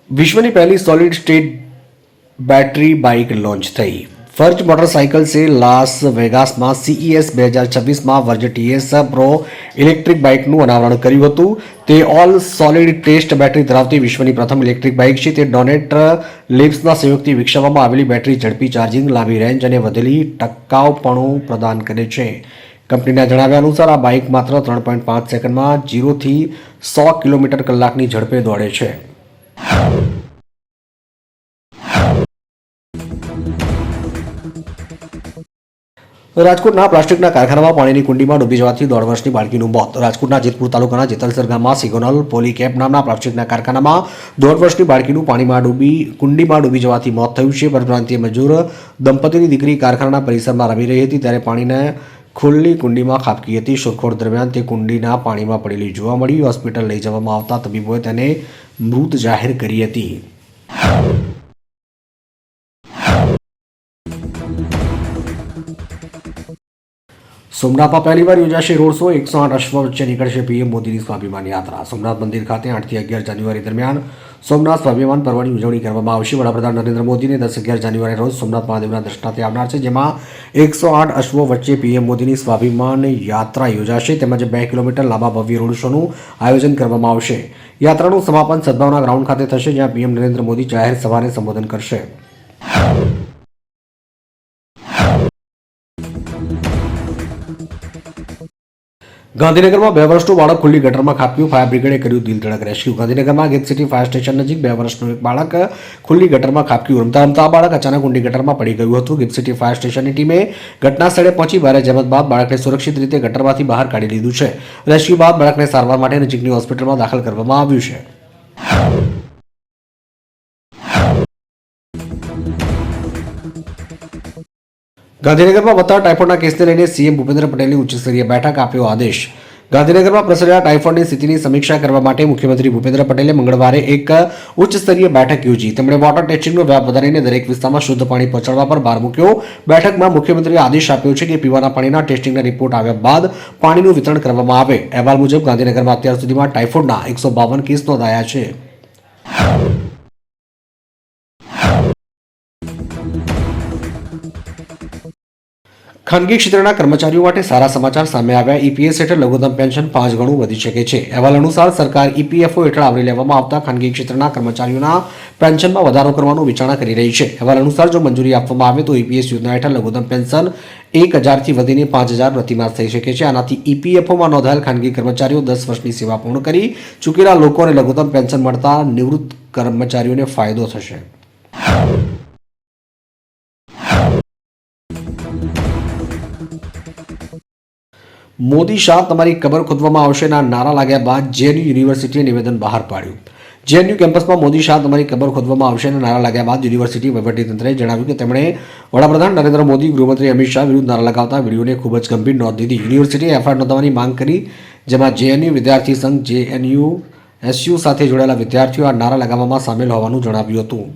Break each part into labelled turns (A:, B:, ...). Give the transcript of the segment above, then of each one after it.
A: विश्व की पहली solid state battery bike launch थी। फर्ज मोटरसाइकिल से लास वेगास में CES 2026 में वर्ज TS प्रो इलेक्ट्रिक बाइकનું અનાવરણ કર્યું હતું। તે ઓલ સોલિડ ટેસ્ટ બેટરી ધરાવતી વિશ્વની પ્રથમ ઇલેક્ટ્રિક બાઇક છે। તે ડોનેટ લેબ્સના સહયોગથી વિકસાવવામાં આવેલી બેટરી ઝડપી ચાર્જિંગ, લાંબી રેન્જ અને વધેલી ટકાઉપણું પ્રદાન કરે છે। કંપનીના જણાવ્યા અનુસાર આ બાઇક માત્ર 3.5 સેકન્ડમાં 0 થી 100 કિલોમીટર કલાકની ઝડપે દોડે છે। રાજકોટના પ્લાસ્ટિકના કારખાનામાં પાણીની કુંડીમાં ડૂબી જવાથી 1.5 વર્ષની બાળકીનું મોત। રાજકોટના જેતપુર તાલુકાના જેતલસર ગામમાં સિગોનલ પોલીકેપ નામના પ્લાસ્ટિકના કારખાનામાં 1.5 વર્ષની બાળકીનું કુંડીમાં ડૂબી જવાથી મોત થયું છે। પરપ્રાંતીય મજૂર દંપતીની દીકરી કારખાનાના પરિસરમાં રમી રહી હતી ત્યારે પાણીને ખુલ્લી કુંડીમાં ખાબકી હતી। શોધખોળ દરમિયાન તે કુંડીના પાણીમાં પડેલી જોવા મળી। હોસ્પિટલ લઈ જવામાં આવતા તબીબોએ તેને મૃત જાહેર કરી હતી। સોમનાથમાં પહેલીવાર યોજાશે રોડ શો। 108 અશ્વ વચ્ચે નીકળશે PM મોદીની સ્વાભિમાન યાત્રા। સોમનાથ મંદિર ખાતે 8 થી 11 જાન્યુઆરી દરમિયાન સોમનાથ સ્વાભિમાન પર્વની ઉજવણી કરવામાં આવશે। વડાપ્રધાન નરેન્દ્ર મોદીને 10-11 જાન્યુઆરી રોજ સોમનાથ મહાદેવના દર્શનાર્થે આવનાર છે, જેમાં 108 અશ્વો વચ્ચે PM મોદીની સ્વાભિમાન યાત્રા યોજાશે તેમજ 2 કિલોમીટર લાંબા ભવ્ય રોડ શોનું આયોજન કરવામાં આવશે। યાત્રાનું સમાપન સદભાવના ગ્રાઉન્ડ ખાતે થશે, જ્યાં PM નરેન્દ્ર મોદી જાહેર સભાને સંબોધન કરશે। ગાંધીનગરમાં 2 વર્ષનું બાળક ખુલ્લી ગટરમાં ખાબક્યું, ફાયર બ્રિગેડે કર્યું દિલધડક રેસ્ક્યુ। ગાંધીનગરમાં ગેટ સિટી ફાયર સ્ટેશન નજીક 2 વર્ષનું એક બાળક ખુલ્લી ગટરમાં ખાબક્યું। રમતા રમતા આ બાળક અચાનક ઊંડી ગટરમાં પડી ગયું હતું। ગેટ સિટી ફાયર સ્ટેશનની ટીમે ઘટના સ્થળે પહોંચી ભારે જહેમત બાદ બાળકને સુરક્ષિત રીતે ગટરમાંથી બહાર કાઢી લીધું છે। રેસ્ક્યુ બાદ બાળકને સારવાર માટે નજીકની હોસ્પિટલમાં દાખલ કરવામાં આવ્યું છે। ગાંધીનગરમાં વધતા ટાઇફોઇડના કેસને લઈને CM ભૂપેન્દ્ર પટેલની ઉચ્ચસ્તરીય બેઠક, આપ્યો આદેશ। ગાંધીનગરમાં પ્રસરેલા ટાઇફોઇડની સ્થિતિની સમીક્ષા કરવા માટે મુખ્યમંત્રી ભૂપેન્દ્ર પટેલે મંગળવારે એક ઉચ્ચસ્તરીય બેઠક યોજી। તેમણે વોટર ટેસ્ટિંગનો વ્યાપ વધારીને દરેક વિસ્તારમાં શુદ્ધ પાણી પહોંચાડવા પર ભાર મૂક્યો। બેઠકમાં મુખ્યમંત્રીએ આદેશ આપ્યો છે કે પીવાના પાણીના ટેસ્ટિંગના રિપોર્ટ આવ્યા બાદ પાણીનું વિતરણ કરવામાં આવે। અહેવાલ મુજબ ગાંધીનગરમાં અત્યાર સુધીમાં ટાઇફોઇડના 152 કેસ નોંધાયા છે। ખાનગી ક્ષેત્રના કર્મચારીઓ માટે સારા સમાચાર સામે આવ્યા। EPS હેઠળ લઘુત્તમ પેન્શન 5 ગણું વધી શકે છે। અહેવાલ અનુસાર સરકાર EPFO હેઠળ આવરી લેવામાં આવતા ખાનગી ક્ષેત્રના કર્મચારીઓના પેન્શનમાં વધારો કરવાનું વિચારણા કરી રહી છે। અહેવાલ અનુસાર જો મંજૂરી આપવામાં આવે તો EPS યોજના હેઠળ લઘુત્તમ પેન્શન 1000 થી વધીને 5000 પ્રતિમાસ થઈ શકે છે। આનાથી EPFOમાં નોંધાયેલ ખાનગી કર્મચારીઓ 10 વર્ષની સેવા પૂર્ણ કરી ચૂકેલા લોકોને લઘુત્તમ પેન્શન મળતા નિવૃત્ત કર્મચારીઓને ફાયદો થશે। મોદી શાહ તમારી કબર ખોદવામાં આવશેના નારા લાગ્યા બાદ JNU યુનિવર્સિટીએ નિવેદન બહાર પાડ્યું। JNU કેમ્પસમાં મોદી શાહ તમારી કબર ખોદવામાં આવશેના નારા લાગ્યા બાદ યુનિવર્સિટી વહીવટીતંત્રએ જણાવ્યું કે તેમણે વડાપ્રધાન નરેન્દ્ર મોદી, ગૃહમંત્રી અમિત શાહ વિરુદ્ધ નારા લગાવતા વિડીયોને ખૂબ જ ગંભીર નોંધ લીધી। યુનિવર્સિટીએ FIR નોંધવાની માંગ કરી, જેમાં JNU વિદ્યાર્થી સંઘ JNUSU સાથે જોડાયેલા વિદ્યાર્થીઓ આ નારા લગાવવામાં સામેલ હોવાનું જણાવ્યું હતું।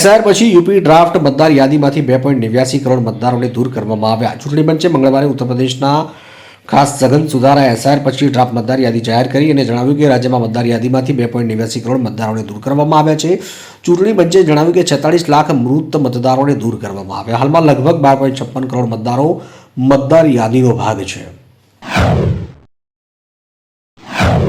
A: SIR પછી યુપી ડ્રાફ્ટ મતદાર યાદીમાંથી 2.89 કરોડ મતદારોને દૂર કરવામાં આવ્યા। ચૂંટણી પંચે મંગળવારે ઉત્તર પ્રદેશના ખાસ સઘન સુધારા SIR પછી ડ્રાફ્ટ મતદાર યાદી જાહેર કરી અને જણાવ્યું કે રાજ્યમાં મતદાર યાદીમાંથી 2.89 કરોડ મતદારોને દૂર કરવામાં આવ્યા છે। ચૂંટણી પંચે જણાવ્યું કે 46 લાખ મૃત મતદારોને દૂર કરવામાં આવ્યા। હાલમાં લગભગ 12.56 કરોડ મતદારો મતદાર યાદીનો ભાગ છે।